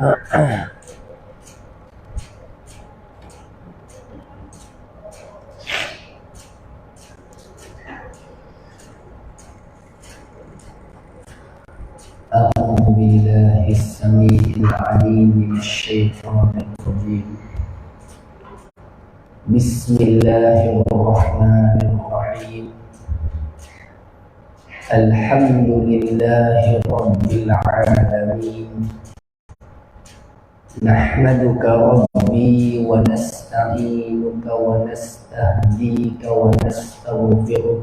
أعوذ بالله السميع العليم من الشيطان الرجيم. بسم الله الرحمن الرحيم. الحمد لله رب العالمين. نحمدك ربي ونستعينك ونستهديك ونستغفرك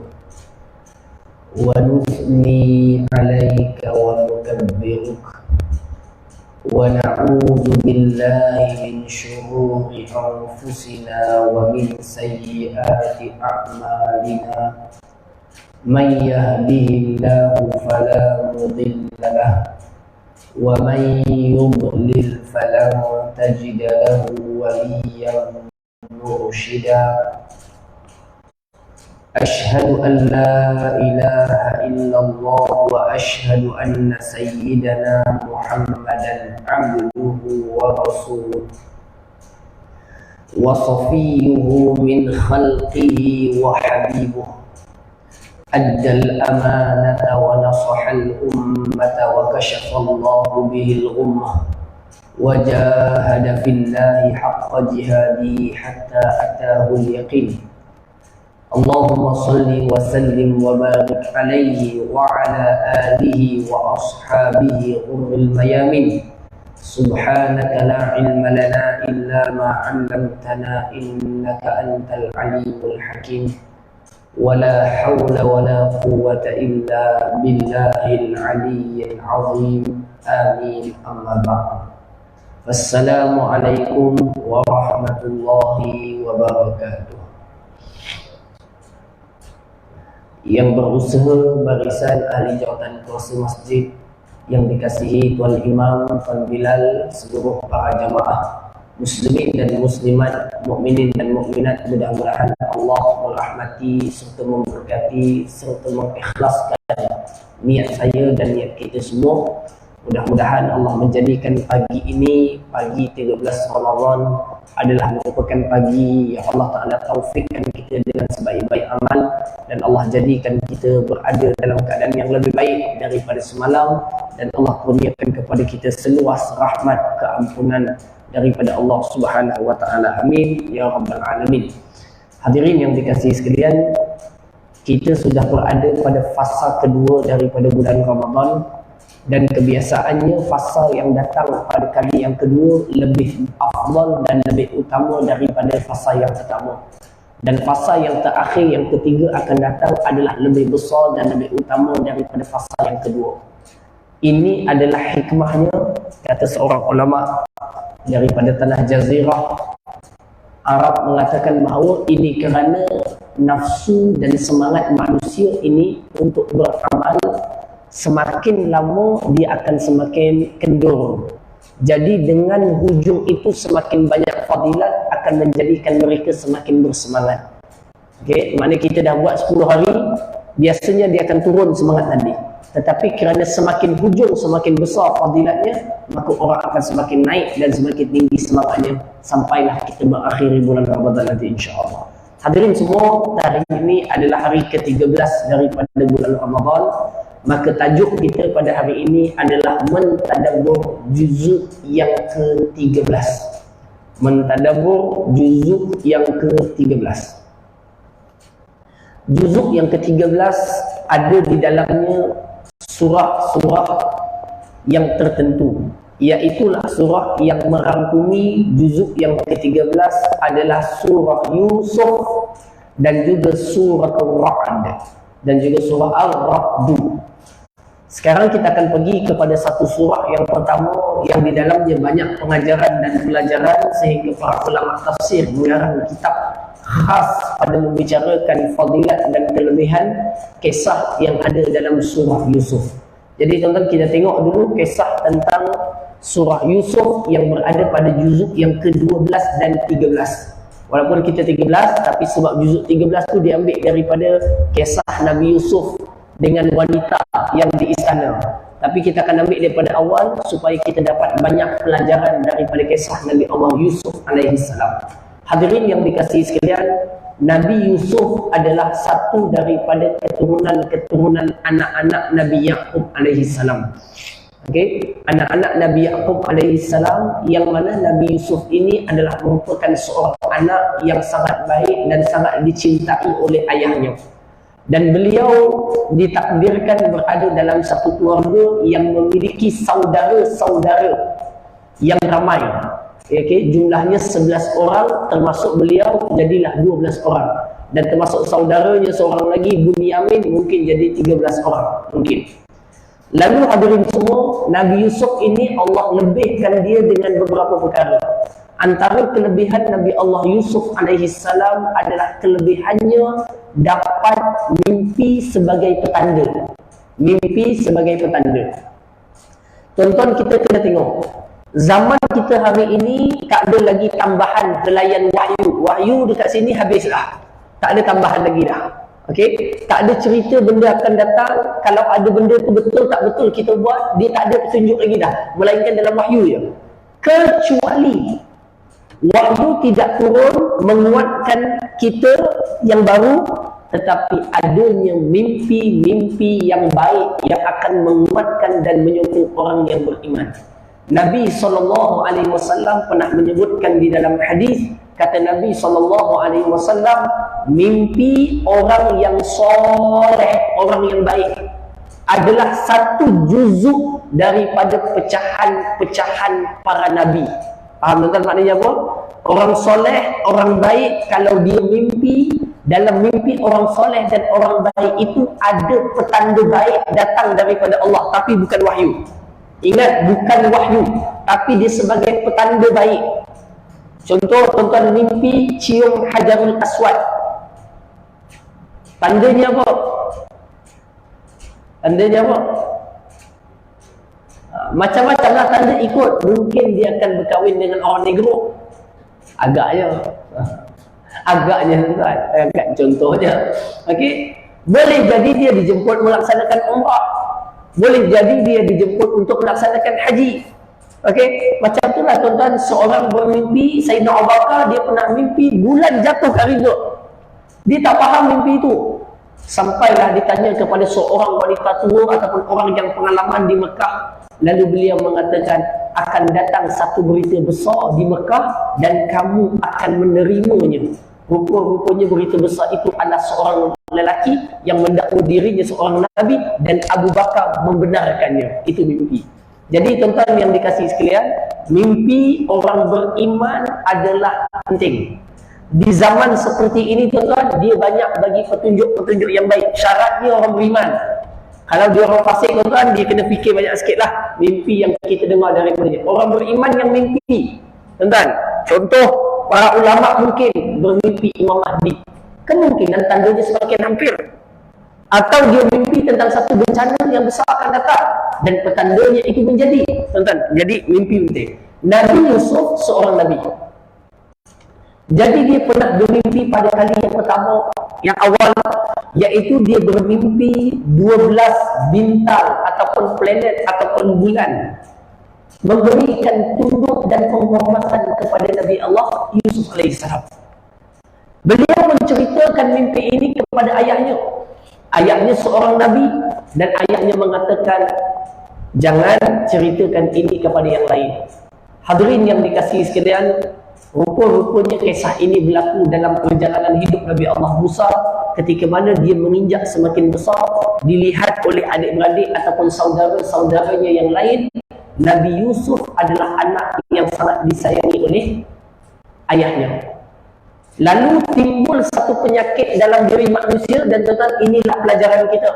ونثني عليك ونكبرك ونعوذ بالله من شرور أنفسنا ومن سيئات أعمالنا. من يهده الله فلا مضل له ومن يضلل فلن تجد له وليا مرشدا. أشهد أن لا إله إلا الله وأشهد أن سيدنا محمدا عبده ورسوله وصفيه من خلقه وحبيبه. أدى الأمانة ونصح الأمة وكشف الله به الغمة وجاهد في الله حق جهاده حتى أتاه اليقين. اللهم صل وسلم وبارك عليه وعلى آله وأصحابه غر الميامين. سبحانك لا علم لنا إلا ما علمتنا إنك أنت العليم الحكيم. ولا حول ولا قوة إلا بالله العلي العظيم. آمين. أما بعد، فالسلام عليكم ورحمة الله وبركاته. Yang berusaha barisan ahli jawatan kuasa masjid yang dikasihi Tuan Imam, Tuan Bilal, seluruh para jamaah muslimin dan muslimat, mukminin dan mukminat, mudah-mudahan Allah merahmati serta memberkati serta mengikhlaskan niat saya dan niat kita semua. Mudah-mudahan Allah menjadikan pagi ini, pagi 13 Ramadan, adalah merupakan pagi yang Allah Ta'ala taufikkan kita dengan sebaik-baik amal, dan Allah jadikan kita berada dalam keadaan yang lebih baik daripada semalam, dan Allah kurniakan kepada kita seluas rahmat keampunan daripada Allah Subhanahu wa Ta'ala. Amin ya rabbal alamin. Hadirin yang dikasihi sekalian, kita sudah berada pada fasa kedua daripada bulan Ramadan, dan kebiasaannya fasa yang datang pada kali yang kedua lebih afdal dan lebih utama daripada fasa yang pertama, dan fasa yang terakhir yang ketiga akan datang adalah lebih besar dan lebih utama daripada fasa yang kedua. Ini adalah hikmahnya, kata seorang ulama daripada tanah Jazirah Arab, mengatakan bahawa ini kerana nafsu dan semangat manusia ini untuk beramal semakin lama dia akan semakin kendur. Jadi dengan hujung itu semakin banyak fadilat akan menjadikan mereka semakin bersemangat. Okey, maknanya kita dah buat 10 hari, biasanya dia akan turun semangat tadi. Tetapi kerana semakin hujung semakin besar fadilatnya, maka orang akan semakin naik dan semakin tinggi semangatnya sampailah kita mengakhiri bulan Ramadan nanti, insya-Allah. Hadirin semua, hari ini adalah hari ke-13 daripada bulan Ramadan. Maka tajuk kita pada hari ini adalah mentadabbur juzuk yang ke-13. Mentadabbur juzuk yang ke-13. Juzuk yang ke-13 ada di dalamnya surah-surah yang tertentu, iaitulah surah yang merangkumi juzuk yang ke-13 adalah surah Yusuf dan juga surah Ar-Ra'd dan juga surah Al-Ra'd. Sekarang kita akan pergi kepada satu surah yang pertama yang di dalamnya banyak pengajaran dan pelajaran, sehingga para ulama tafsir mengarang kitab khas pada membicarakan fadilat dan kelebihan kisah yang ada dalam surah Yusuf. Jadi tuan-tuan, kita tengok dulu kisah tentang surah Yusuf yang berada pada juzuk yang ke-12 dan 13. Walaupun kita 13, tapi sebab juzuk 13 tu diambil daripada kisah Nabi Yusuf dengan wanita yang di istana. Tapi kita akan ambil daripada awal supaya kita dapat banyak pelajaran daripada kisah Nabi Allah Yusuf alaihi salam. Hadirin yang dikasihi sekalian, Nabi Yusuf adalah satu daripada keturunan anak-anak Nabi Yaqub alaihi salam. Okey, anak-anak Nabi Yaqub alaihi salam, yang mana Nabi Yusuf ini adalah merupakan seorang anak yang sangat baik dan sangat dicintai oleh ayahnya. Dan beliau ditakdirkan berada dalam satu keluarga yang memiliki saudara-saudara yang ramai. Okay, jumlahnya 11 orang, termasuk beliau jadilah 12 orang. Dan termasuk saudaranya seorang lagi, Bunyamin, mungkin jadi 13 orang mungkin. Lalu hadirin semua, Nabi Yusuf ini Allah lebihkan dia dengan beberapa perkara. Antara kelebihan Nabi Allah Yusuf alaihi salam adalah kelebihannya dapat mimpi sebagai petanda. Mimpi sebagai petanda. Tuan-tuan, kita kena tengok. Zaman kita hari ini tak ada lagi tambahan helaian wahyu. Wahyu dekat sini habislah. Tak ada tambahan lagi dah. Okey, tak ada cerita benda akan datang. Kalau ada benda tu betul tak betul kita buat, dia tak ada petunjuk lagi dah, melainkan dalam wahyu je. Kecuali wahyu tidak turun menguatkan kita yang baru, tetapi adanya mimpi-mimpi yang baik yang akan menguatkan dan menyokong orang yang beriman. Nabi SAW pernah menyebutkan di dalam hadis, kata Nabi SAW, mimpi orang yang soleh, orang yang baik adalah satu juzuk daripada pecahan-pecahan para Nabi. Faham tuan-tuan maknanya apa? Orang soleh, orang baik, kalau dia mimpi, dalam mimpi orang soleh dan orang baik itu ada petanda baik datang daripada Allah, tapi bukan wahyu. Ingat, bukan wahyu, tapi dia sebagai petanda baik. Contoh, tuan-tuan mimpi cium Hajarul Aswad. Tandanya apa? Tandanya apa? Macam-macamlah tanda ikut. Mungkin dia akan berkahwin dengan orang negro. Agaknya tuan-tuan. Contohnya. Okey, boleh jadi dia dijemput melaksanakan umrah. Boleh jadi dia dijemput untuk melaksanakan haji. Okey, macam itulah tuan-tuan, seorang bermimpi, Sayyidina Abu Bakar dia pernah mimpi bulan jatuh ke Ridha. Dia tak faham mimpi itu. Sampailah ditanya kepada seorang wanita tua ataupun orang yang pengalaman di Mekah. Lalu beliau mengatakan, akan datang satu berita besar di Mekah dan kamu akan menerimanya. Rupa-rupanya berita besar itu adalah seorang lelaki yang mendakwa dirinya seorang Nabi dan Abu Bakar membenarkannya. Itu mimpi. Jadi tuan-tuan yang dikasihi sekalian, mimpi orang beriman adalah penting. Di zaman seperti ini tuan-tuan, dia banyak bagi petunjuk-petunjuk yang baik. Syaratnya orang beriman. Kalau dia orang fasik tuan-tuan, dia kena fikir banyak sikit lah mimpi yang kita dengar daripada dia. Orang beriman yang mimpi tuan-tuan, contoh para ulama mungkin bermimpi Imam Mahdi, kemungkinan tandanya semakin hampir. Atau dia mimpi tentang satu bencana yang besar akan datang dan petandanya itu menjadi tuan-tuan. Jadi mimpi penting. Nabi Yusuf seorang Nabi. Jadi dia pernah bermimpi pada kali yang pertama, yang awal, iaitu dia bermimpi 12 bintang ataupun planet ataupun bulan memberikan tunduk dan penghormatan kepada Nabi Allah Yusuf AS. Beliau menceritakan mimpi ini kepada ayahnya. Ayahnya seorang Nabi dan ayahnya mengatakan, jangan ceritakan ini kepada yang lain. Hadirin yang dikasihi sekalian, rupa-rupanya kisah ini berlaku dalam perjalanan hidup Nabi Allah Musa ketika mana dia menginjak semakin besar, dilihat oleh adik-beradik ataupun saudara-saudaranya yang lain, Nabi Yusuf adalah anak yang sangat disayangi oleh ayahnya. Lalu timbul satu penyakit dalam diri manusia dan tuan-tuan, inilah pelajaran kita.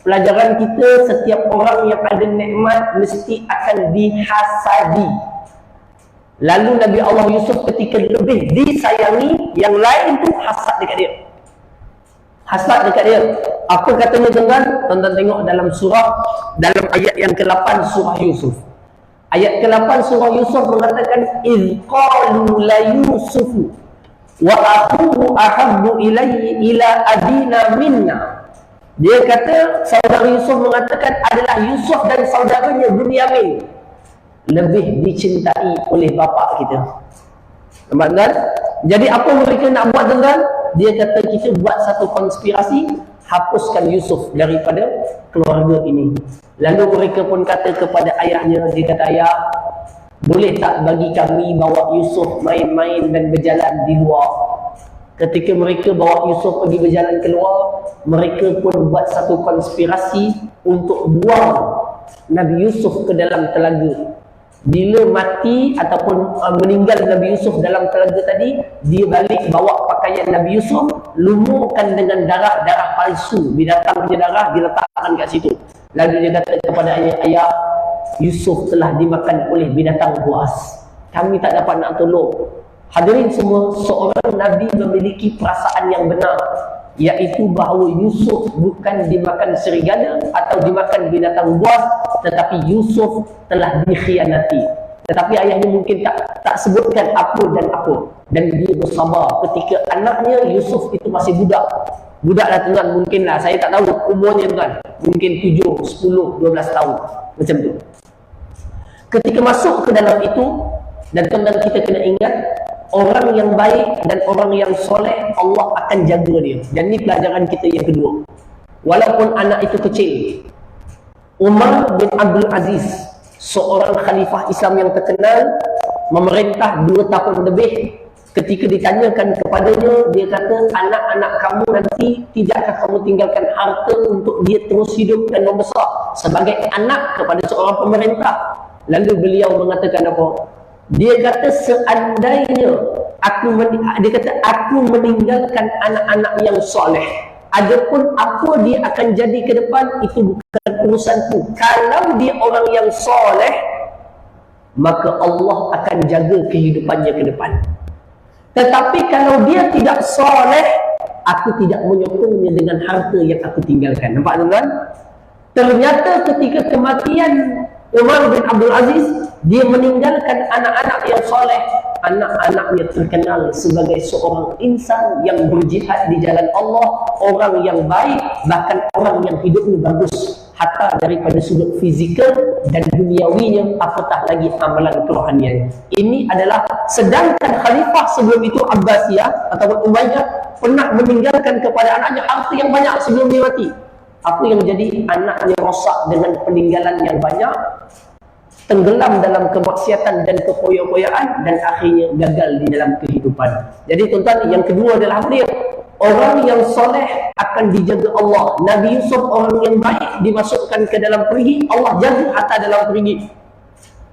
Pelajaran kita, setiap orang yang ada nikmat mesti akan dihasadi. Lalu Nabi Allah Yusuf ketika lebih disayangi, yang lain tu hasad dekat dia. Hasad dekat dia. Apa katanya tuan-tuan? Tuan-tuan tengok dalam dalam ayat yang ke-8 surah Yusuf. Ayat ke-8 surah Yusuf mengatakan, إِذْ قَالُوا لَيُوسُفُ وَأَخُوهُ أَحَبُّ إِلَيْهِ إِلَىٰ أَبِينَا مِنَّا Dia kata saudara Yusuf mengatakan adalah Yusuf dan saudaranya Bunyamin lebih dicintai oleh bapa kita. Nampak kan? Jadi apa mereka nak buat tuan-tuan? Dia kata kita buat satu konspirasi, hapuskan Yusuf daripada keluarga ini. Lalu mereka pun kata kepada ayahnya, dia kata, ayah, boleh tak bagi kami bawa Yusuf main-main dan berjalan di luar? Ketika mereka bawa Yusuf pergi berjalan keluar, mereka pun buat satu konspirasi untuk buang Nabi Yusuf ke dalam telaga. Bila mati ataupun meninggal Nabi Yusuf dalam telaga tadi, dia balik bawa pakaian Nabi Yusuf, lumurkan dengan darah-darah palsu, binatang punya darah, diletakkan kat situ. Lalu dia kata kepada ayah, ayah, Yusuf telah dimakan oleh binatang buas. Kami tak dapat nak tolong. Hadirin semua, seorang Nabi memiliki perasaan yang benar, iaitu bahawa Yusuf bukan dimakan serigala atau dimakan binatang buas, tetapi Yusuf telah dikhianati. Tetapi ayahnya mungkin tak sebutkan apa dan apa. Dan dia bersabar ketika anaknya Yusuf itu masih budak. Budak lah tuan, mungkin lah, saya tak tahu umurnya tuan, mungkin 7, 10, 12 tahun, macam tu. Ketika masuk ke dalam itu, dan tuan-tuan kita kena ingat, orang yang baik dan orang yang soleh, Allah akan jaga dia. Dan ini pelajaran kita yang kedua. Walaupun anak itu kecil, Umar bin Abdul Aziz, seorang khalifah Islam yang terkenal, memerintah 2 tahun lebih. Ketika ditanyakan kepadanya, dia kata, anak-anak kamu nanti tidakkah kamu tinggalkan harta untuk dia terus hidup dan membesar sebagai anak kepada seorang pemerintah? Lalu beliau mengatakan apa? Dia kata, seandainya dia kata, aku meninggalkan anak-anak yang soleh, adapun apa dia akan jadi ke depan, itu bukan urusanku. Kalau dia orang yang soleh, maka Allah akan jaga kehidupannya ke depan. Tetapi kalau dia tidak soleh, aku tidak menyokongnya dengan harta yang aku tinggalkan. Nampak tuan-tuan? Ternyata ketika kematian Umar bin Abdul Aziz, dia meninggalkan anak-anak yang soleh. Anak-anaknya terkenal sebagai seorang insan yang berjihad di jalan Allah, orang yang baik, bahkan orang yang hidupnya bagus, hatta daripada sudut fizikal dan duniawinya, apatah lagi amalan kerohanian. Ini adalah, sedangkan khalifah sebelum itu Abbasiyah ataupun Umayyah pernah meninggalkan kepada anaknya harta yang banyak sebelum dia mati. Apa yang jadi? Anaknya rosak dengan peninggalan yang banyak, tenggelam dalam kemaksiatan dan kepoya-poyaan, dan akhirnya gagal di dalam kehidupan. Jadi tuan-tuan, yang kedua adalah apa dia? Orang yang soleh akan dijaga Allah. Nabi Yusuf orang yang baik, dimasukkan ke dalam perigi, Allah jaga hatta dalam perigi.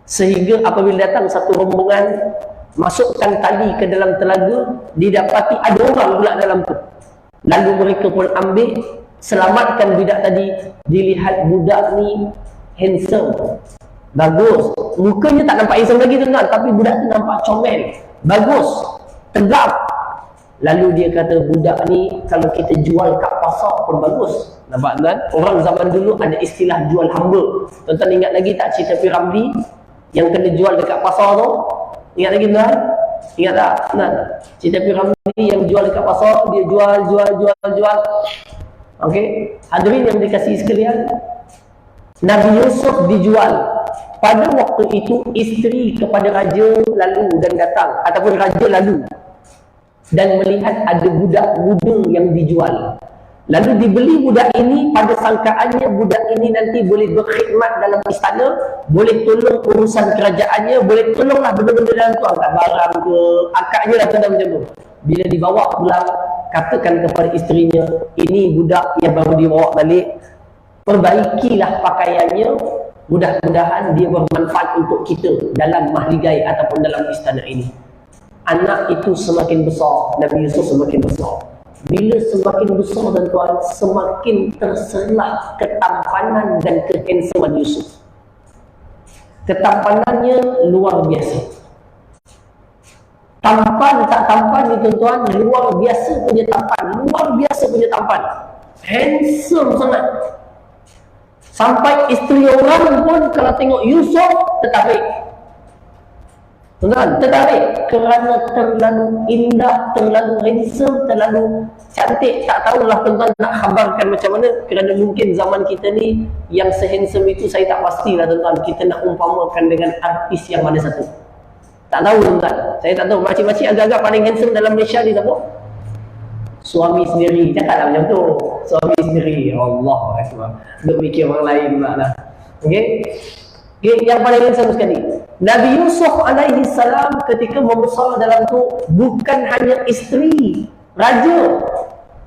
Sehingga apabila datang satu rombongan, masukkan tali ke dalam telaga, didapati ada orang pula dalam tu. Lalu mereka pun ambil, selamatkan budak tadi. Dilihat budak ni handsome, bagus, mukanya tak nampak handsome lagi tuan-tuan, tapi budak tu nampak comel, bagus, tegap. Lalu dia kata, budak ni kalau kita jual kat pasar pun bagus. Nampak tuan? Orang zaman dulu ada istilah jual hamba. Tuan-tuan ingat lagi tak cerita Piramli yang kena jual dekat pasar tu? Ingat lagi tuan? Ingat tak? Tuan, cerita Piramli yang jual dekat pasar, dia jual. Okey, hadirin yang dikasihi sekalian, Nabi Yusuf dijual. Pada waktu itu isteri kepada raja lalu dan datang, ataupun raja lalu dan melihat ada budak muda yang dijual. Lalu dibeli budak ini, pada sangkaannya budak ini nanti boleh berkhidmat dalam istana, boleh tolong urusan kerajaannya, boleh tolonglah benda-benda dalam tu, angkat barang ke, akaknya lah macam tu. Bila dibawa pulang, katakan kepada isterinya, ini budak yang baru dibawa balik, perbaikilah pakaiannya, mudah-mudahan dia bermanfaat untuk kita dalam mahligai ataupun dalam istana ini. Anak itu semakin besar, Nabi Yusuf semakin besar. Bila semakin besar tuan-tuan, semakin terselah ketampanan dan kehansaman Yusuf. Ketampanannya luar biasa. Tampan tak tampan ni tuan-tuan, luar biasa punya tampan, luar biasa punya tampan. Handsome sangat. Sampai isteri orang pun kalau tengok Yusuf tetap baik. Tuan-tuan, tertarik kerana terlalu indah, terlalu handsome, terlalu cantik. Tak tahulah tuan-tuan nak khabarkan macam mana, kerana mungkin zaman kita ni yang se-handsome itu saya tak pastilah tuan-tuan. Kita nak umpamakan dengan artis yang mana satu. Tak tahu tuan-tuan. Saya tak tahu. Makcik-makcik agak-agak paling handsome dalam Malaysia ni siapa? Suami sendiri. Cakaplah macam tu. Suami sendiri. Allah Akbar. Duk mikir orang lain pula lah. Okey? Yang paling handsome sekali, Nabi Yusuf alaihi salam ketika membesar dalam tu bukan hanya isteri, raja,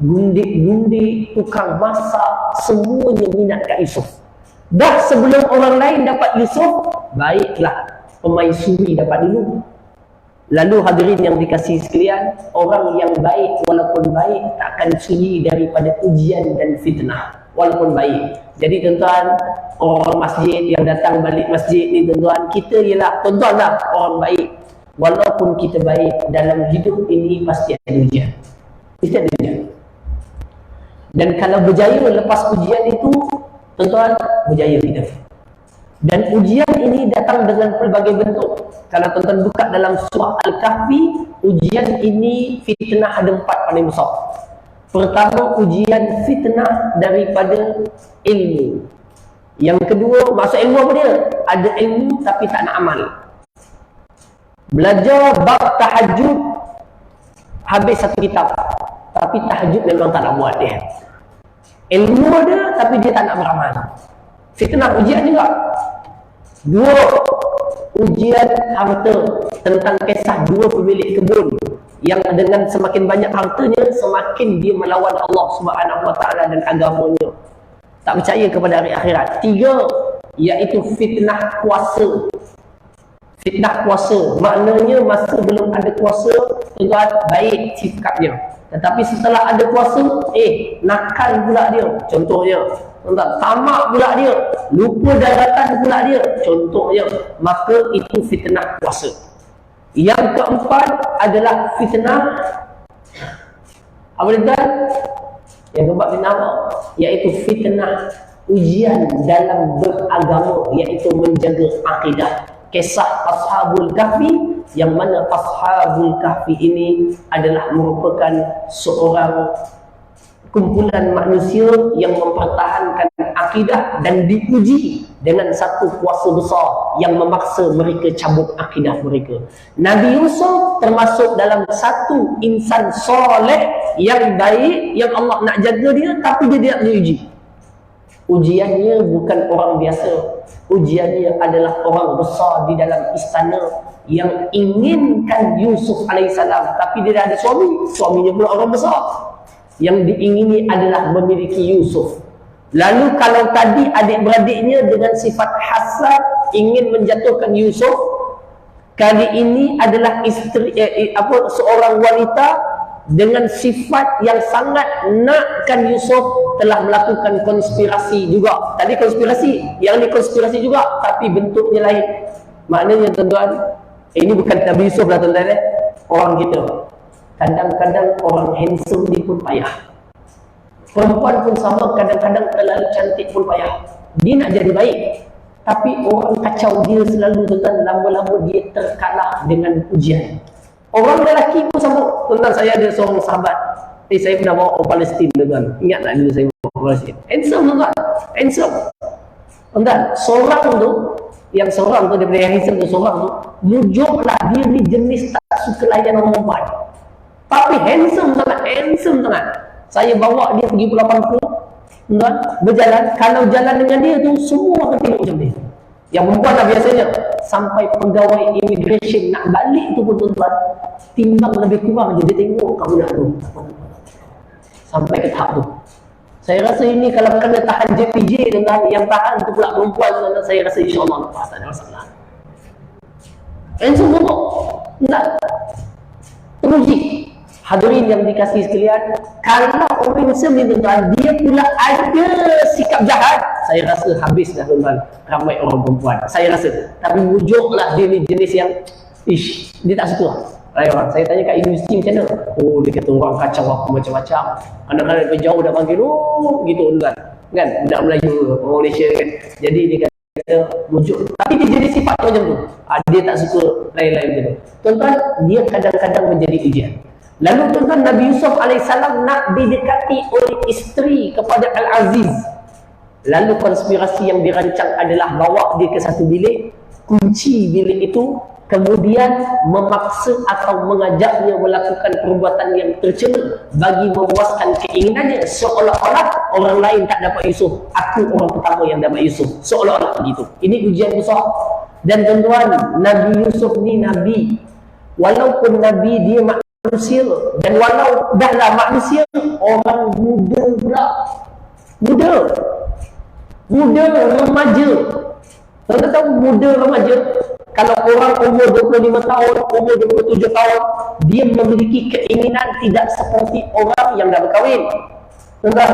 gundik-gundik, tukang masak, semuanya minat kat Yusuf. Dah sebelum orang lain dapat Yusuf, baiklah pemaisuri dapat dulu. Lalu hadirin yang dikasihi sekalian, orang yang baik walaupun baik takkan sunyi daripada ujian dan fitnah walaupun baik. Jadi tuan-tuan, orang masjid yang datang balik masjid ni tuan-tuan, kita ialah tuan-tuan lah orang baik. Walaupun kita baik, dalam hidup ini pasti ada ujian. Mesti ada ujian. Dan kalau berjaya lepas ujian itu, tuan-tuan, berjaya kita. Dan ujian ini datang dengan pelbagai bentuk. Kalau tuan-tuan buka dalam surah Al-Kahfi, ujian ini fitnah ada 4 paling besar. Pertama, ujian fitnah daripada ilmu. Yang kedua, maksud ilmu apa dia? Ada ilmu tapi tak nak amal. Belajar bab tahajud, habis satu kitab, tapi tahajud memang tak nak buat dia. Ilmu ada tapi dia tak nak beramal. Fitnah, ujian juga. Dua, ujian harta, tentang kisah dua pemilik kebun yang dengan semakin banyak hartanya, semakin dia melawan Allah Subhanahu Wa Taala dan agamanya, tak percaya kepada hari akhirat. Tiga, iaitu fitnah kuasa. Fitnah kuasa, maknanya masa belum ada kuasa, tuan baik sikapnya, tetapi setelah ada kuasa, nakal pula dia. Contohnya, tuan, tamak pula dia, lupa daratan pula dia. Contohnya, maka itu fitnah kuasa. Yang keempat adalah fitnah apa dia? Yang keempat fitnah apa? Iaitu fitnah ujian dalam beragama, iaitu menjaga akidah. Kisah Ashabul Kahfi, yang mana Ashabul Kahfi ini adalah merupakan seorang kumpulan manusia yang mempertahankan akidah dan diuji dengan satu kuasa besar yang memaksa mereka cabut akidah mereka. Nabi Yusuf termasuk dalam satu insan soleh yang baik, yang Allah nak jaga dia, tapi dia tidak diuji. Ujiannya bukan orang biasa. Ujiannya adalah orang besar di dalam istana yang inginkan Yusuf alaihissalam, tapi dia dah ada suami. Suaminya pula orang besar. Yang diingini adalah memiliki Yusuf. Lalu kalau tadi adik-beradiknya dengan sifat hasad ingin menjatuhkan Yusuf, kali ini adalah isteri seorang wanita dengan sifat yang sangat nakkan Yusuf, telah melakukan konspirasi juga. Tadi konspirasi, yang ini konspirasi juga, tapi bentuknya lain. Maknanya tuan-tuan, ini bukan Nabi Yusuf lah tuan-tuan, orang kita. Kadang-kadang orang handsome ni pun payah. Perempuan pun sama, kadang-kadang terlalu cantik pun payah. Dia nak jadi baik, tapi orang kacau dia selalu tuan-tuan, lama-lama dia terkalah dengan ujian. Orang lelaki pun sama. Tuan-tuan, saya ada seorang sahabat, saya pernah bawa orang Palestin tuan-tuan. Ingat tak dulu saya bawa orang Palestin? Handsome tuan-tuan, handsome. Tuan-tuan, seorang tu, yang seorang tu daripada yang handsome tu, seorang tu mujuklah dia ni jenis tak suka layan orang perempuan, tapi handsome sangat, handsome sangat. Saya bawa dia pergi Pulau Pangkul, tuan, berjalan. Kalau jalan dengan dia tu, semua akan tengok macam dia. Yang perempuan lah biasanya, sampai pegawai immigration nak balik tu pun tuan-tuan, timbang lebih kurang je dia tengok kat budak tu. Sampai ke tahap tu. Saya rasa ini kalau kena tahan JPJ tuan-tuan, yang tahan tu pula perempuan tuan-tuan, saya rasa insyaAllah lepas, tak ada masalah. Handsome pun tak teruji. Hadirin yang dikasihi sekalian, kalau orang Muslim ni tuan-tuan, dia pula ada sikap jahat, saya rasa habis dah tuan-tuan ramai orang perempuan, saya rasa. Tapi wujudlah dia ni jenis yang dia tak suka. Saya tanya kat universiti macam mana, dia kata orang kacau aku macam-macam. Kadang-kadang jauh dah panggil gitu tuan-tuan, kan, budak Melayu, orang Malaysia kan. Jadi dia kata kata wujud. Tapi dia jadi sifat macam tu. Dia tak suka lain-lain macam tu. Tuan-tuan, dia kadang-kadang menjadi ujian. Lalu tuan-tuan, Nabi Yusuf AS nak didekati oleh isteri kepada Al-Aziz. Lalu konspirasi yang dirancang adalah bawa dia ke satu bilik, kunci bilik itu, kemudian memaksa atau mengajaknya melakukan perbuatan yang tercela bagi memuaskan keinginannya, seolah-olah orang lain tak dapat Yusuf, aku orang pertama yang dapat Yusuf, seolah-olah begitu. Ini ujian besar. Dan tuan-tuan, Nabi Yusuf ni Nabi, walaupun Nabi dia manusia, dan walau dahlah manusia, orang muda pula, muda remaja. Tuan-tuan tahu muda remaja, kalau orang umur 25 tahun, umur 27 tahun, dia memiliki keinginan tidak seperti orang yang dah berkahwin. Tuan-tuan,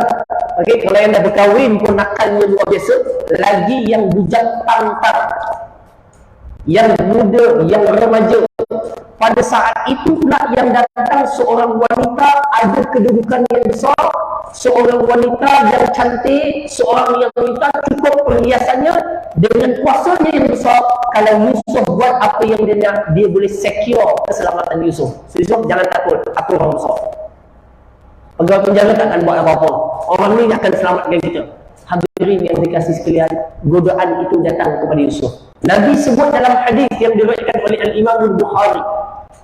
okay, kalau yang dah berkahwin pun nakalnya luar biasa, lagi yang bujang pantar, yang muda, yang remaja. Pada saat itu pula yang datang seorang wanita ada kedudukan yang besar, seorang wanita yang cantik, seorang yang wanita cukup perhiasannya, dengan kuasanya yang besar. Kalau Yusuf buat apa yang dia nak, dia boleh secure keselamatan Yusuf. So, Yusuf jangan takut, aku orang besar, pegawai penjara tak akan buat apa-apa, orang ni akan selamatkan kita. Hadirin yang dikasih sekalian, godaan itu datang kepada Yusuf. Nabi sebut dalam hadis yang diriwayatkan oleh Al-Imam Al-Bukhari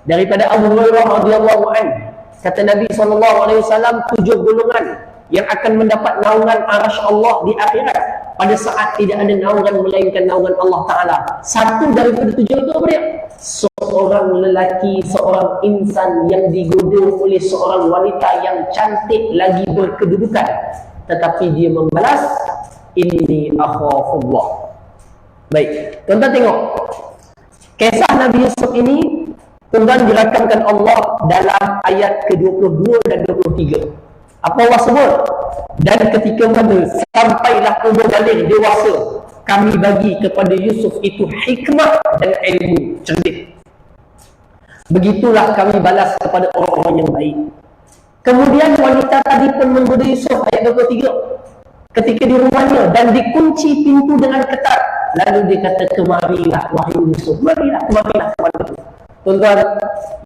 daripada Abu Hurairah radhiyallahu anhu, kata Nabi SAW, 7 golongan yang akan mendapat naungan arasy Allah di akhirat pada saat tidak ada naungan melainkan naungan Allah Ta'ala. Satu daripada 7 itu apa dia? Seorang lelaki, seorang insan yang digoda oleh seorang wanita yang cantik lagi berkedudukan, tetapi dia membalas, inni akhafullah. Baik, tuan-tuan tengok kisah Nabi Yusuf ini, tuan-tuan dirakamkan Allah dalam ayat ke-22 dan 23. Apa Allah sebut? Dan ketika mana sampailah umur balik dewasa, kami bagi kepada Yusuf itu hikmah dan ilmu cerdik. Begitulah kami balas kepada orang-orang yang baik. Kemudian wanita tadi pun menggoda Yusuf, ayat 23. Ketika di rumahnya dan dikunci pintu dengan ketat. Lalu dia kata, kemarilah wahai Yusuf, marilah, kemarilah kepadaku. Tuan-tuan,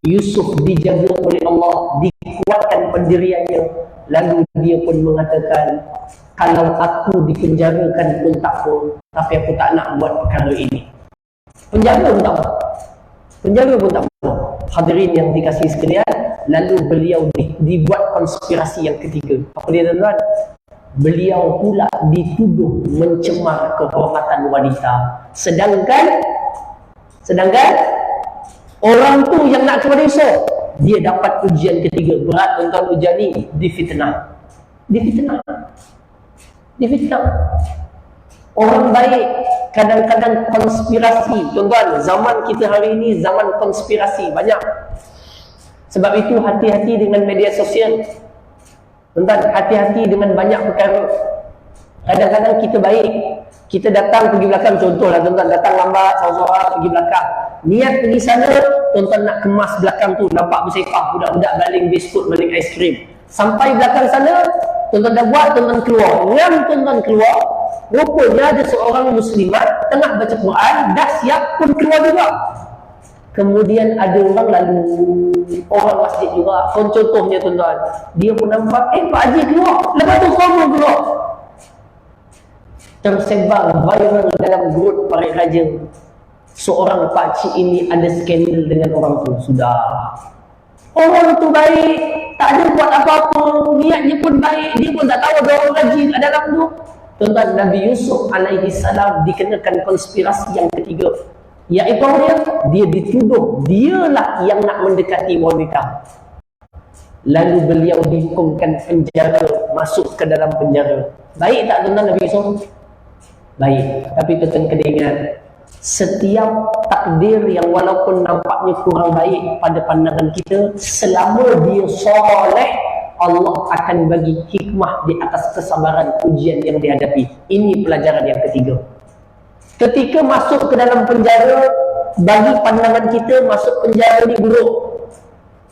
Yusuf dijaga oleh Allah, dikuatkan pendiriannya. Lalu dia pun mengatakan, kalau aku dipenjarakan pun tak apa, tapi aku tak nak buat perkara ini. Penjara pun tak apa, penjara pun tak apa. Hadirin yang dikasihi sekalian, lalu beliau dibuat konspirasi yang ketiga. Apa dia, tuan-tuan? Beliau pula dituduh mencemar kehormatan wanita. Sedangkan orang tu yang nak kepada Yusuf, dia dapat ujian ketiga. Berat tuan-tuan ujian ni, difitnah. Orang baik kadang-kadang konspirasi. Tuan-tuan, zaman kita hari ini zaman konspirasi banyak. Sebab itu hati-hati dengan media sosial. Tuan-tuan, hati-hati dengan banyak perkara. Kadang-kadang kita baik, kita datang pergi belakang, contohlah tuan-tuan, datang lambat, seorang-seorang pergi belakang. Niat pergi sana, tuan-tuan nak kemas belakang tu, nampak bersepah budak-budak baling biskut, baling aiskrim. Sampai belakang sana, tuan-tuan dah buat, tuan-tuan keluar. Ngam tuan-tuan keluar, rupanya ada seorang muslimat tengah baca Quran, dah siap pun keluar juga. Kemudian ada orang lalu, orang masjid juga. Contohnya tuan-tuan, dia pun nampak, Pak Haji keluar, lepas tu semua keluar. Tersebar viral dalam grup Parit Raja, seorang pakcik ini ada skandal dengan orang tu. Sudah, orang tu baik, tak ada buat apa-apa, niatnya pun baik, dia pun tak tahu ada orang haji kat dalam tu. Tuan-tuan, Nabi Yusuf alaihissalam dikenakan konspirasi yang ketiga, iaitu dia dituduh dialah yang nak mendekati wanita. Lalu beliau dihukumkan penjara, masuk ke dalam penjara. Baik tak tuan-tuan Nabi Yusuf? Baik. Tapi tuan-tuan kena ingat, setiap takdir yang walaupun nampaknya kurang baik pada pandangan kita, selama dia soleh, Allah akan bagi hikmah di atas kesabaran ujian yang dihadapi. Ini pelajaran yang ketiga. Ketika masuk ke dalam penjara, bagi pandangan kita masuk penjara ni buruk.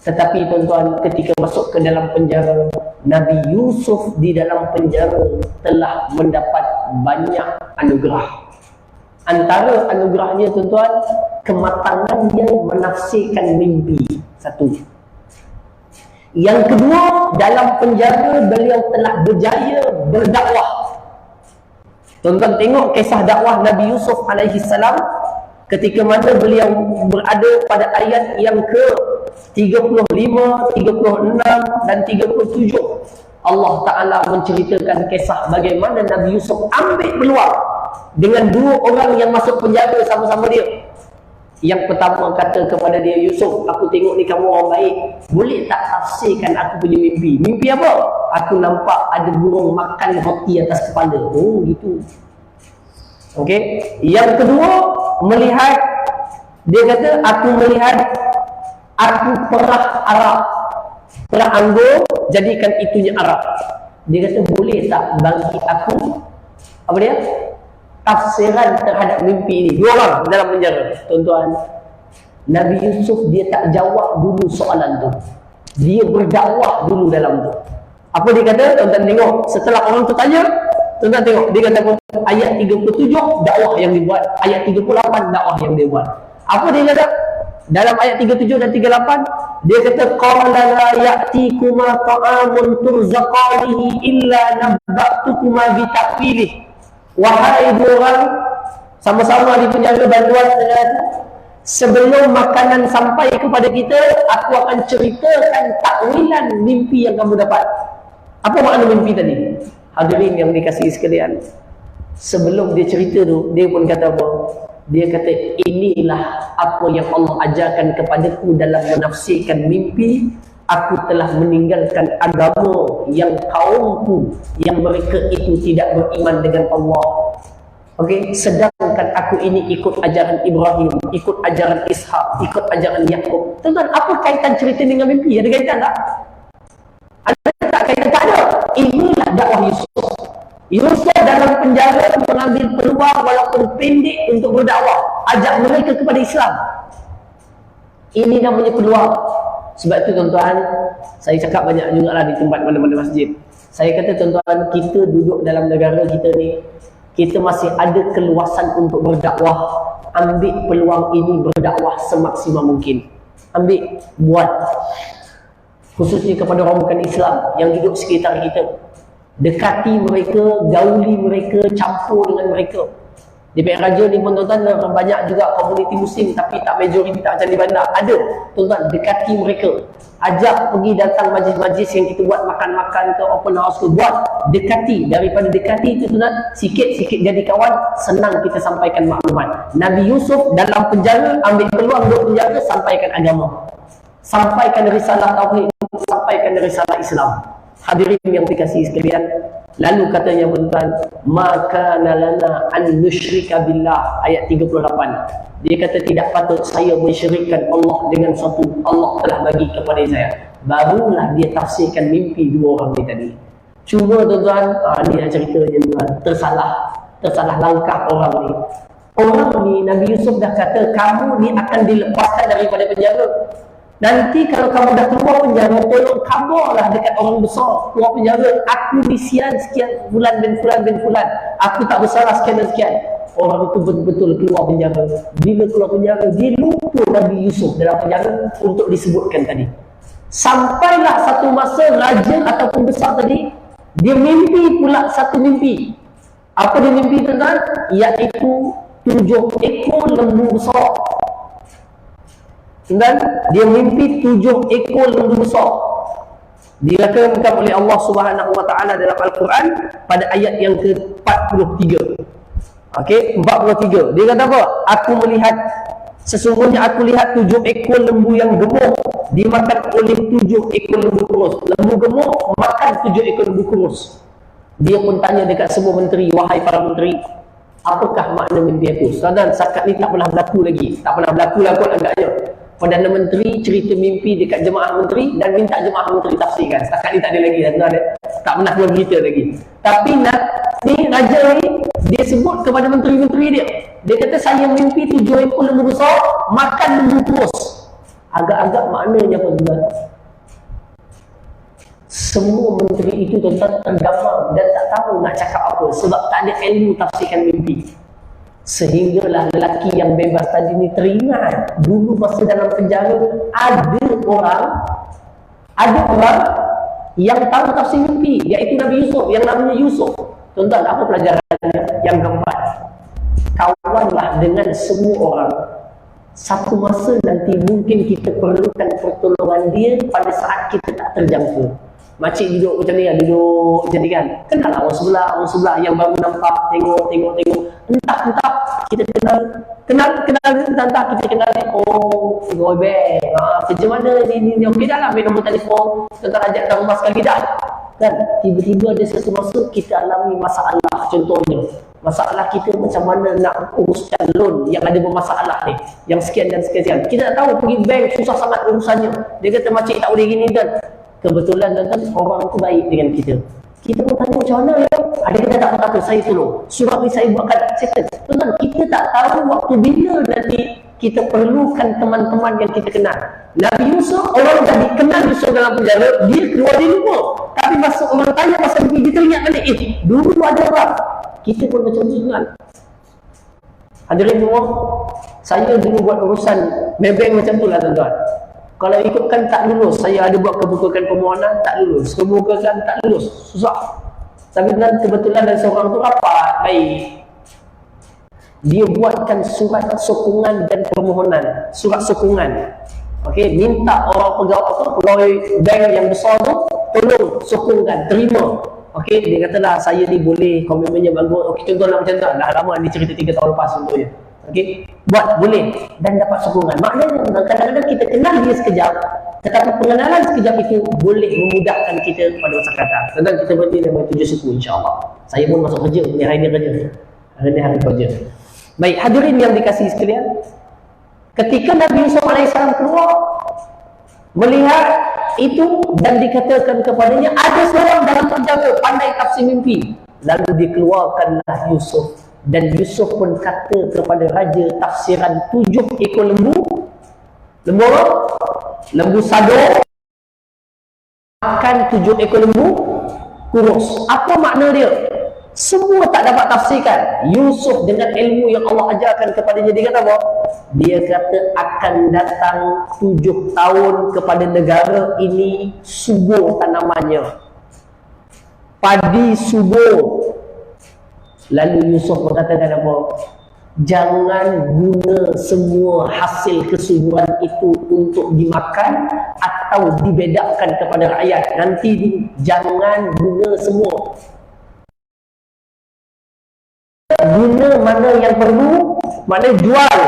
Tetapi tuan-tuan, ketika masuk ke dalam penjara, Nabi Yusuf di dalam penjara telah mendapat banyak anugerah. Antara anugerahnya tuan-tuan, kematangan dia menafsirkan mimpi. Satu. Yang kedua, dalam penjara beliau telah berjaya berdakwah. Tuan-tuan tengok kisah dakwah Nabi Yusuf alaihi salam ketika mana beliau berada pada ayat yang ke 35, 36 dan 37. Allah Ta'ala menceritakan kisah bagaimana Nabi Yusuf ambil peluang dengan dua orang yang masuk penjara sama-sama dia. Yang pertama kata kepada dia, Yusuf, aku tengok ni kamu orang baik, boleh tak tafsirkan aku punya mimpi? Mimpi apa? Aku nampak ada burung makan roti atas kepala. Oh gitu. Okey. Yang kedua, melihat, dia kata aku melihat aku perah arak, perah anggur, jadikan itunya arak. Dia kata boleh tak bagi aku apa dia? Tafsiran terhadap mimpi ini. Dua orang dalam penjara. Tuan-tuan, Nabi Yusuf dia tak jawab dulu soalan tu. Dia berdakwah dulu dalam tu. Apa dia kata? Tuan-tuan tengok. Setelah orang tu tanya, tuan-tuan tengok. Dia kata ayat 37 dakwah yang dibuat. Ayat 38 dakwah yang dia buat. Apa dia kata? Dalam ayat 37 dan 38, dia kata qala la ya'tikuma ta'amun turzaqanihi illa nabba'tukuma bi ta'wilih. Wahai dua orang sama-sama di penjara bantuan dengan sebelum makanan sampai kepada kita, aku akan ceritakan takwilan mimpi yang kamu dapat. Apa makna mimpi tadi? Hadirin yang dikasihi sekalian, sebelum dia cerita tu, dia pun kata apa? Dia kata inilah apa yang Allah ajarkan kepadaku dalam menafsirkan mimpi. Aku telah meninggalkan agama yang kaumku yang mereka itu tidak beriman dengan Allah. Okey, sedangkan aku ini ikut ajaran Ibrahim, ikut ajaran Ishak, ikut ajaran Yakub. Tuan-tuan, apa kaitan cerita dengan mimpi? Ada kaitan tak? Ada tak kaitan? Tak ada. Inilah dakwah Yusuf. Yusuf dalam penjara mengambil peluang walaupun pendek untuk berdakwah, ajak mereka kepada Islam. Ini namanya peluang. Sebab itu tuan-tuan, saya cakap banyak juga lah di tempat mana-mana masjid. Saya kata tuan-tuan, kita duduk dalam negara kita ni, kita masih ada keluasan untuk berdakwah. Ambil peluang ini berdakwah semaksimal mungkin. Ambil, buat. Khususnya kepada orang bukan Islam yang duduk sekitar kita. Dekati mereka, gauli mereka, campur dengan mereka. Di Perak Raja ni pun tuan-tuan, banyak juga komuniti Muslim tapi tak majoriti, tak macam di bandar. Ada, tuan-tuan, dekati mereka. Ajak pergi datang majlis-majlis yang kita buat, makan-makan ke, open house ke, buat. Dekati. Daripada dekati itu tuan-tuan, sikit-sikit jadi kawan, senang kita sampaikan maklumat. Nabi Yusuf dalam penjara, ambil peluang duduk penjara, sampaikan agama. Sampaikan risalah tauhid, sampaikan risalah Islam. Hadirin yang dikasihi sekalian, lalu katanya tuan-tuan, maka lana an nusyrika billah, ayat 38. Dia kata tidak patut saya mensyirikkan Allah dengan sesuatu Allah telah bagi kepada saya. Barulah dia tafsirkan mimpi dua orang ni tadi. Cuma tuan-tuan, ni ceritanya tuan, tersalah langkah orang ni. Orang ni, Nabi Yusuf dah kata kamu ni akan dilepaskan daripada penjara. Nanti kalau kamu dah keluar penjara, tolong kabarlah dekat orang besar keluar penjara, aku disian sekian bulan bin fulan bin fulan, aku tak bersalah sekian dan sekian. Orang itu betul-betul keluar penjara. Bila keluar penjara, dia lupa Nabi Yusuf dalam penjara untuk disebutkan tadi. Sampailah satu masa raja ataupun besar tadi, dia mimpi pula satu mimpi. Apa dia mimpi tuan-tuan? Iaitu 7 ekor lembu besar. Dan dia mimpi 7 ekor lembu besar. Dirakamkan oleh Allah Subhanahu Wa Taala dalam Al-Quran pada ayat yang ke-43. Okey, 43. Dia kata apa? Aku melihat, sesungguhnya aku lihat 7 ekor lembu yang gemuk dimakan oleh 7 ekor lembu kurus. Lembu gemuk makan 7 ekor lembu kurus. Dia pun tanya dekat semua menteri, wahai para menteri, apakah makna mimpi aku? Saudara, sakat ni tak pernah berlaku lagi. Tak pernah berlaku lah kot agaknya. Perdana Menteri cerita mimpi dekat jemaah menteri dan minta jemaah menteri tafsirkan. Setakat ni tak ada lagi, tak pernah keluar berita lagi. Tapi ni raja ni, dia sebut kepada menteri-menteri dia. Dia kata saya mimpi 7 ekor lembu besar makan lembu kurus. Agak-agak maknanya apa tuan? Semua menteri itu tuan-tuan tergamam dan tak tahu nak cakap apa sebab tak ada ilmu tafsirkan mimpi. Sehinggalah lelaki yang bebas tadi ni teringat dulu masa dalam penjara ada orang yang tahu tafsir mimpi, iaitu Nabi Yusuf yang namanya Yusuf. Tuan-tuan, apa pelajarannya? Yang keempat, kawanlah dengan semua orang. Satu masa nanti mungkin kita perlukan pertolongan dia pada saat kita tak terjangka. Makcik duduk macam ni kan, duduk macam ni kan. Kenal orang sebelah yang baru nampak, tengok. Entah kita kenal entah kita kenal ni. Oh, boy band. Kerja mana ni okey dah lah, ambil nombor telefon, tentang ajak datang rumah sekali dah. Kan? Tiba-tiba ada satu masa kita alami masalah, contohnya. Masalah kita macam mana nak uruskan loan yang ada bermasalah ni, yang sekian dan sekian. Kita tak tahu, pergi bank susah sangat urusannya. Dia kata makcik tak boleh gini kan. Kebetulan tuan-tuan, orang tu baik dengan kita. Kita pun tanya macam mana ya? Ada kita tak apa-apa, saya tolong. Surat ni saya buatkan settle. Tuan-tuan, kita tak tahu waktu bila nanti kita perlukan teman-teman yang kita kenal. Nabi Yusuf, orang dah dikenal Yusuf dalam penjara, dia keluar dia lupa. Tapi masa orang tanya pasal dia teringat balik, dulu ada orang. Kita pun macam tu kan. Hadirin semua, saya dulu buat urusan bank macam tu lah tuan-tuan. Kalau ikutkan tak lulus, saya ada buat kebukaan permohonan, tak lulus. Kebukaan tak lulus, susah. Tapi kebetulan dan seorang tu rapat, baik. Dia buatkan surat sokongan dan permohonan. Surat sokongan. Okey, minta orang pegawai bank yang besar tu, tolong sokongkan, terima. Okey, dia katalah saya ni boleh, komitmennya bagus. Okey, contohlah macam tu. Dah lama ni cerita 3 tahun lepas contohnya. Okey, buat boleh dan dapat sokongan. Maknanya kadang-kadang kita kenal dia sekejap, tetapi pengenalan sekejap itu boleh memudahkan kita pada masa akan datang. Sedang kita berhenti dengan 7 suku, insya-Allah. Saya pun masuk kerja, ni hari ni kerja. Hari ni hari kerja. Baik, hadirin yang dikasihi sekalian, ketika Nabi Yusuf AS keluar melihat itu dan dikatakan kepadanya ada seorang dalam penjara pandai tafsir mimpi, lalu dikeluarkanlah Yusuf. Dan Yusuf pun kata kepada raja tafsiran 7 ekor lembu. Lembu apa? Lembu sado makan 7 ekor lembu kurus. Apa makna dia? Semua tak dapat tafsirkan. Yusuf dengan ilmu yang Allah ajarkan kepadanya, dia kata apa? Dia kata akan datang 7 tahun kepada negara ini subur tanamannya, padi subur. Lalu Yusuf berkatakan apa? Jangan guna semua hasil kesuburan itu untuk dimakan atau dibedakkan kepada rakyat. Nanti jangan guna semua. Guna mana yang perlu, mana jual,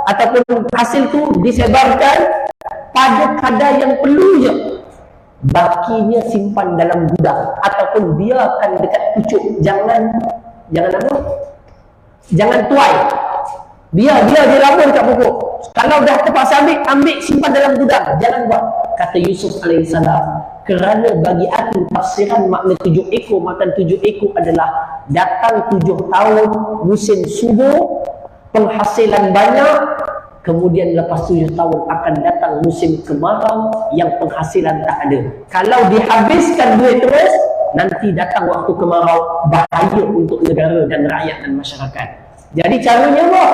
ataupun hasil tu disebarkan pada kadar yang perlu je. Bakinya simpan dalam gudang ataupun biarkan dekat pucuk. Jangan apa? Jangan tuai. Biar dia lama dekat pokok. Kalau dah terpaksa ambil simpan dalam gudang. Jangan buat. Kata Yusuf AS, kerana bagi aku tafsiran makna 7 ekor makan 7 ekor adalah datang 7 tahun musim subur, penghasilan banyak, kemudian lepas 7 tahun akan datang musim kemarau yang penghasilan tak ada. Kalau dihabiskan duit terus, nanti datang waktu kemarau, bahaya untuk negara dan rakyat dan masyarakat. Jadi caranya apa?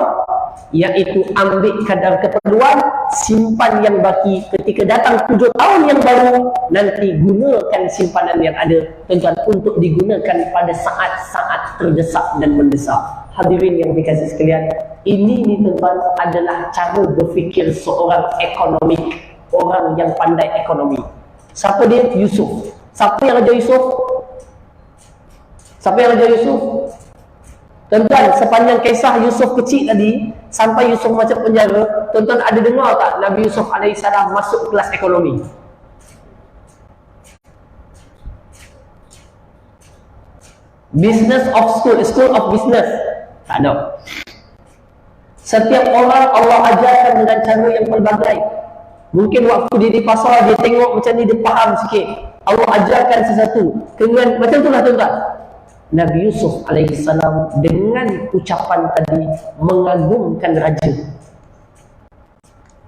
Iaitu ambil kadar keperluan, simpan yang baki. Ketika datang 7 tahun yang baru, nanti gunakan simpanan yang ada, tuan-tuan, untuk digunakan pada saat-saat terdesak dan mendesak. Hadirin yang dikasihi sekalian, ini tuan-tuan adalah cara berfikir seorang ekonomik, orang yang pandai ekonomi. Siapa dia? Yusuf. Siapa yang ajar Yusuf? Siapa yang ajar Yusuf? Tuan-tuan, sepanjang kisah Yusuf kecil tadi sampai Yusuf masuk penjara, tuan-tuan ada dengar tak Nabi Yusuf AS masuk kelas ekonomi? Business of school, school of business. Tak ada. Setiap orang Allah ajarkan dengan cara yang pelbagai. Mungkin waktu dia di pasar, dia tengok macam ni, dia faham sikit. Allah ajarkan sesuatu. Kemudian macam itulah tuan-tuan. Nabi Yusuf AS dengan ucapan tadi mengagumkan raja.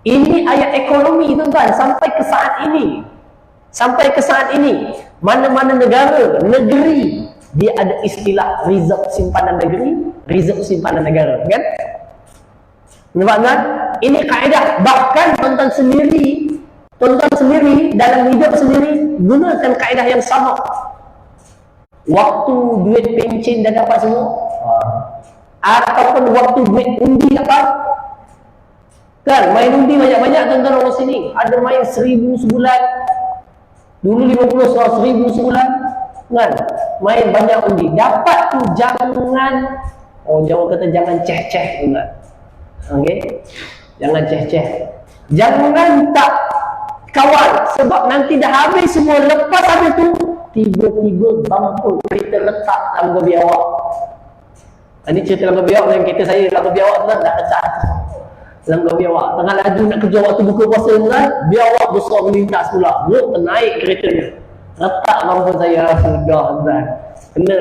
Ini ayat ekonomi tuan-tuan sampai ke saat ini. Sampai ke saat ini, mana-mana negara, negeri dia ada istilah reserve simpanan negeri, reserve simpanan negara, kan? Nampak kan? Ini kaedah. Bahkan tuan-tuan sendiri dalam hidup sendiri gunakan kaedah yang sama. Waktu duit pencen dah dapat semua, ataupun waktu duit undi dapat, kan? Main undi banyak-banyak tuan-tuan orang sini. Ada main 1,000 sebulan, dulu 50 sekarang 1,000 sebulan, kan? Main banyak undi dapat tu, jangan, Jawa kata jangan ceh-ceh, kan? Okey, jangan ceh-ceh, jangan tak kawan, sebab nanti dah habis semua. Lepas habis tu tiba-tiba bangkul kereta letak dalam gobi awak. Ini cerita dalam gobi awak, yang kereta saya dalam gobi awak tu kan, dah letak dalam gobi awak. Tengah laju nak kerja waktu buka puasa kan, biar awak besar melintas pula, naik kereta ni, letak bangkul saya. Sudah kan, kena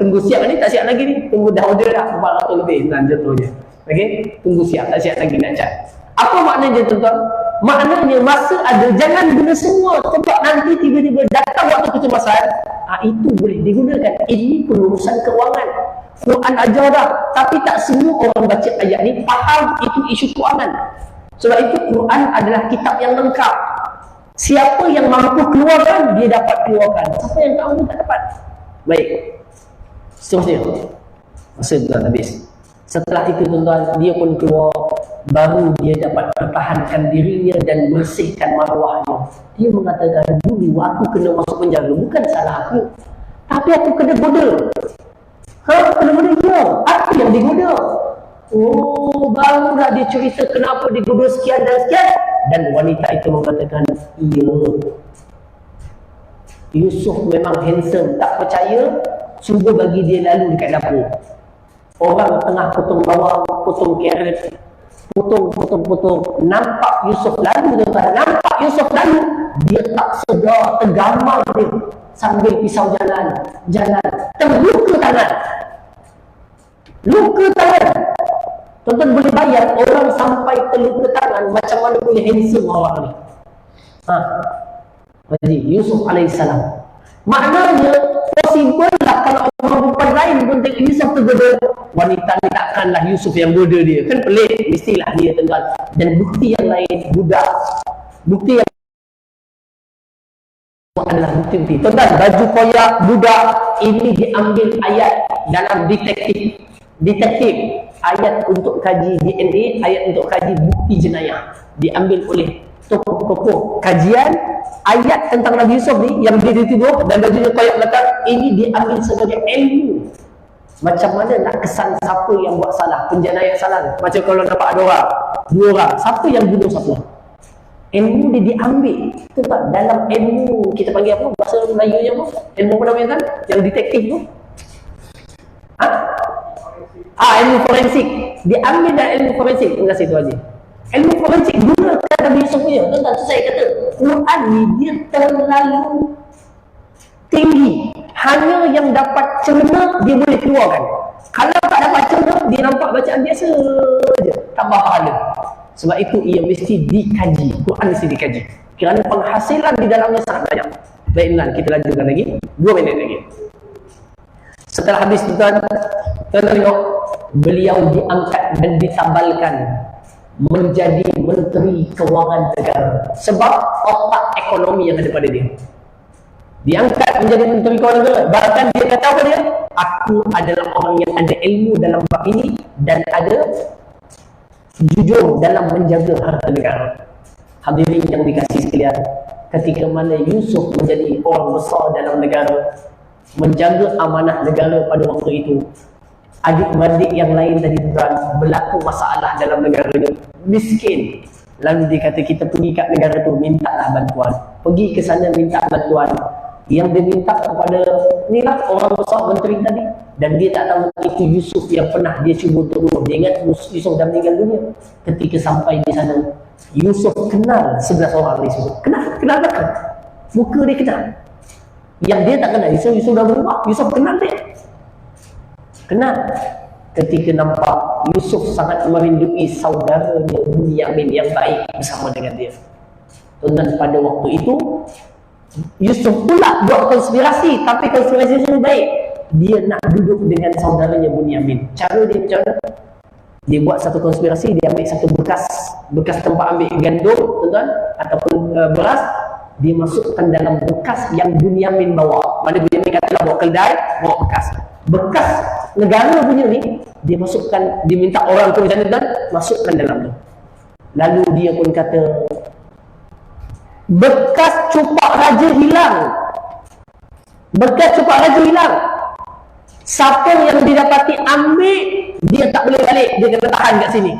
tunggu siap ni, tak siap lagi ni, tunggu dah order dah 400 lebih kan, jatuh je. Okey, tunggu siap, tak siap lagi nak cat. Apa maknanya tuan-tuan? Maknanya masa ada, jangan guna semua, sebab nanti tiba-tiba datang waktu kecemasan, itu boleh digunakan. Ini perurusan keuangan. Quran ajar dah, tapi tak semua orang baca ayat ni faham itu isu keuangan. Sebab itu Quran adalah kitab yang lengkap. Siapa yang mampu keluarkan, dia dapat keluarkan. Siapa yang tak mampu, tak dapat. Baik, seterusnya masa tuan habis. Setelah itu tuan-tuan, dia pun keluar, baru dia dapat pertahankan dirinya dan bersihkan maruahnya. Dia mengatakan, dulu aku kena masuk penjara, bukan salah aku, tapi aku kena goda. Kena goda? Ya, aku yang digoda. Barulah dia cerita kenapa digoda sekian dan sekian. Dan wanita itu mengatakan, iya, Yusuf memang handsome. Tak percaya, cuba bagi dia lalu dekat dapur. Orang tengah potong bawang, potong carrot, potong, nampak Yusuf lalu, tuan-tuan. Nampak Yusuf lalu, dia tak sedar, tergambar dia sambil pisau jalan, terluka tangan. Luka tangan. Tuan-tuan boleh bayar orang sampai terluka tangan, macam mana boleh handsome orang ni. Jadi Yusuf alaihissalam, maknanya possible lah kalau perempuan lain pun tengok Yusuf tergoda, wanita ni takkanlah Yusuf yang goda dia, kan pelik, mestilah dia tengah. Dan bukti yang lain, budak, bukti yang adalah bukti. Tuan-tuan, baju koyak budak ini diambil ayat dalam detektif, ayat untuk kaji DNA, ayat untuk kaji bukti jenayah, diambil oleh tokoh-tokoh kajian. Ayat tentang Nabi Yusuf ni yang dia tidur dan bajunya koyak belakang, ini diambil sebagai ilmu. Macam mana nak kesan siapa yang buat salah, penjenayah salah. Macam kalau nampak ada orang, 2 orang, siapa yang bunuh siapa, ilmu dia diambil. Itu tak dalam ilmu, kita panggil apa, bahasa Melayunya apa, ilmu apa namanya kan, yang detektif tu, ilmu forensik. Diambil dari ilmu forensik. Terima kasih tu Haji. Ilmu forensik gunakan Nabi Yusuf punya. Tuan-tuan, tu saya kata Quran ni dia terlalu tinggi. Hanya yang dapat cerna dia boleh keluarkan. Kalau tak dapat cerna, dia nampak bacaan biasa je, tambah pahala. Sebab itu ia mesti dikaji. Quran mesti dikaji, kerana penghasilan di dalamnya sangat banyak. Baiklah, kita lanjutkan lagi 2 minit lagi. Setelah habis tuan-tuan tengok, beliau diangkat dan ditambalkan menjadi Menteri Kewangan Negara. Sebab otak ekonomi yang ada pada dia. Diangkat menjadi Menteri Kewangan Negara. Bahkan dia kata apa dia? Aku adalah orang yang ada ilmu dalam bab ini dan ada jujur dalam menjaga harta negara. Hadirin yang dikasihi sekalian, ketika mana Yusuf menjadi orang besar dalam negara, menjaga amanah negara pada waktu itu, adik-beradik yang lain tadi berlaku masalah dalam negara ini, miskin. Lalu dia kata, kita pergi kat negara tu, mintalah bantuan. Pergi ke sana minta bantuan. Yang dia minta kepada inilah orang besar menteri tadi, dan dia tak tahu itu Yusuf yang pernah dia cuba untuk bunuh. Dia ingat Yusuf dah meninggal dunia. Ketika sampai di sana, Yusuf kenal 11 orang ni semua. Kenal tak? Muka dia kenal. Yang dia tak kenal, Yusuf dah berubah. Yusuf kenal dia. Kenal. Ketika nampak Yusuf sangat merindui saudaranya Bunyamin yang baik bersama dengan dia. Dan pada waktu itu Yusuf pula buat konspirasi, tapi konspirasi itu baik. dia nak duduk dengan saudaranya Bunyamin. Cara dia macam mana? Dia buat satu konspirasi, dia ambil satu bekas tempat ambil gandum, tuan-tuan, ataupun beras, dia masukkan dalam bekas yang Bunyamin bawa. Mana Bunyamin katalah bawa keldai, bawa bekas negara punya ni, dia masukkan, dia minta orang tu macam ni, dan masukkan dalam tu. Lalu dia pun kata, bekas cupak raja hilang. Bekas cupak raja hilang. Siapa yang didapati ambil, dia tak boleh balik, dia kena tahan kat sini.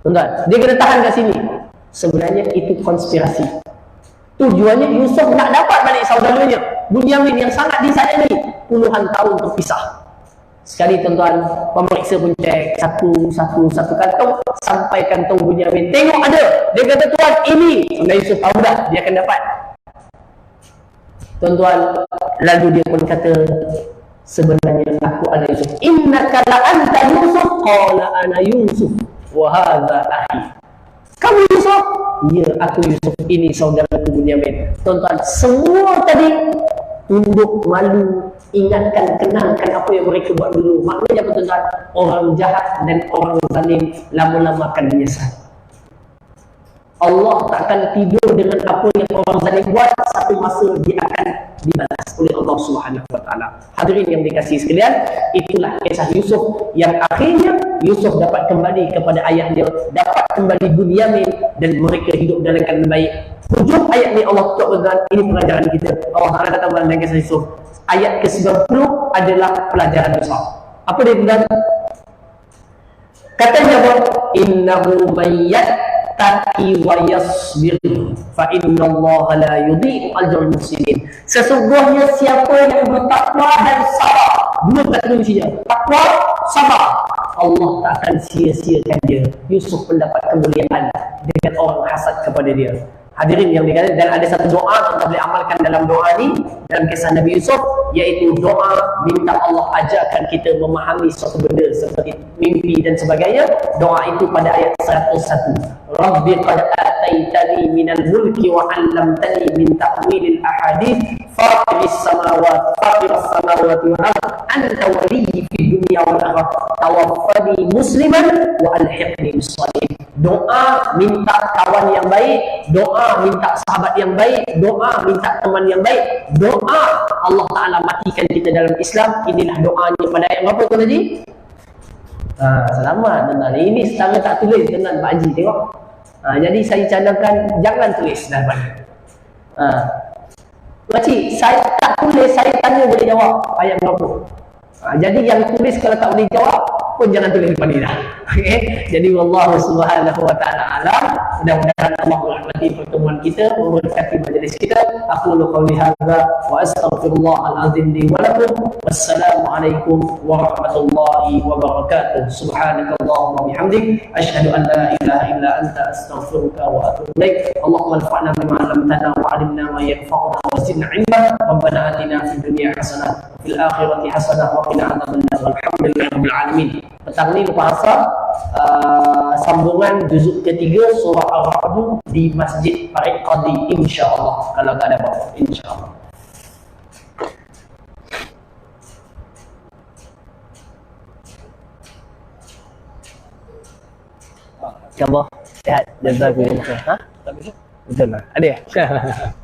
Tuan-tuan, dia kena tahan kat sini. Sebenarnya itu konspirasi. Tujuannya Yusuf nak dapat balik saudaranya Bunyamin yang sangat disayangi, puluhan tahun terpisah. Sekali tuan-tuan, pemeriksa pun cek satu kantong, sampai kantong Bunyamin. Tengok ada. Dia kata, tuan, ini. Sebenarnya Yusuf tahu dah, dia akan dapat. Tuan-tuan, lalu dia pun kata, sebenarnya aku ada Yusuf. Innaka la anta Yusuf, qala ana Yusuf wa hadha akhi. Kamu Yusuf? Ya, aku Yusuf. Ini saudaraku Bunyamin. Tuan-tuan, semua tadi tunduk, malu, ingatkan, kenangkan apa yang mereka buat dulu. Maknanya apa tuan-tuan? Orang jahat dan orang zalim lama-lama akan menyesal. Allah takkan tidur dengan apa yang orang zalim buat. Satu masa dia akan dibalas oleh Allah Subhanahu wa taala. Hadirin yang dikasihi sekalian, itulah kisah Yusuf yang akhirnya Yusuf dapat kembali kepada ayah dia, dapat kembali Bunyamin, dan mereka hidup dalam keadaan baik. Hujung ayat ni Allah tutup dengan ini pelajaran kita. Allah Taala kata dalam kisah Yusuf, ayat ke-90 adalah pelajaran besar. Apa dia bilang? Katanya apa? Innahu mayyattaqi wa yasbir fa innallaha la yudhi'u ajral muhsinin. Sesungguhnya siapa yang bertakwa dan sabar, dua kata kuncinya, takwa, sabar, Allah tak akan sia-siakan dia. Yusuf mendapat kemuliaan dengan orang hasad kepada dia. Hadirin yang dikatakan, dan ada satu doa kita boleh amalkan dalam doa ni dalam kisah Nabi Yusuf, iaitu doa minta Allah ajarkan kita memahami suatu benda seperti mimpi dan sebagainya. Doa itu pada ayat 101. Rabbi qad ataitani minal mulki wa 'allamtani min ta'wilil ahadits fatiris samawati wal ardh anta waliyyi fid dunya wal akhirah tawaffani musliman wa alhiqni bis shalihin. Doa minta kawan yang baik, doa minta sahabat yang baik, doa minta teman yang baik, doa Allah Ta'ala matikan kita dalam Islam. Inilah doanya pada ayat berapa tu tadi? Selamat tuan-tuan. Ini setara tak tulis tuan-tuan, Pak Haji tengok. Jadi saya cadangkan jangan tulis dah balik. Pakcik, saya tak tulis, saya tanya boleh jawab ayat berapa. Jadi yang tulis kalau tak boleh jawab pun jangan tulis depan ni dah. Okay? Jadi wallahu subhanahu wa ta'ala alam. Mudah-mudahan Allah merahmati pertemuan kita, memberkati majlis kita. Aku qawli hadza wa astaghfirullahal azim li wa lakum. Wassalamualaikum warahmatullahi wabarakatuh. Subhanakallahumma bihamdik asyhadu an la ilaha illa anta astaghfiruka wa atubu ilaik. Allahumma anfa'na bima 'allamtana wa 'allimna ma yanfa'una wa zidna 'ilma. Rabbana atina fid dunya hasanah wa fil akhirati hasanah wa qina adzabannar. Alhamdulillahirabbil alamin. Petang ni lepas asar sambungan juzuk ketiga surah Al-Ra'd di Masjid Farid Qadi, insya-Allah, kalau tak ada apa-apa, insya-Allah. Allah sehat, jazakumullah. Betul lah. Ada ya?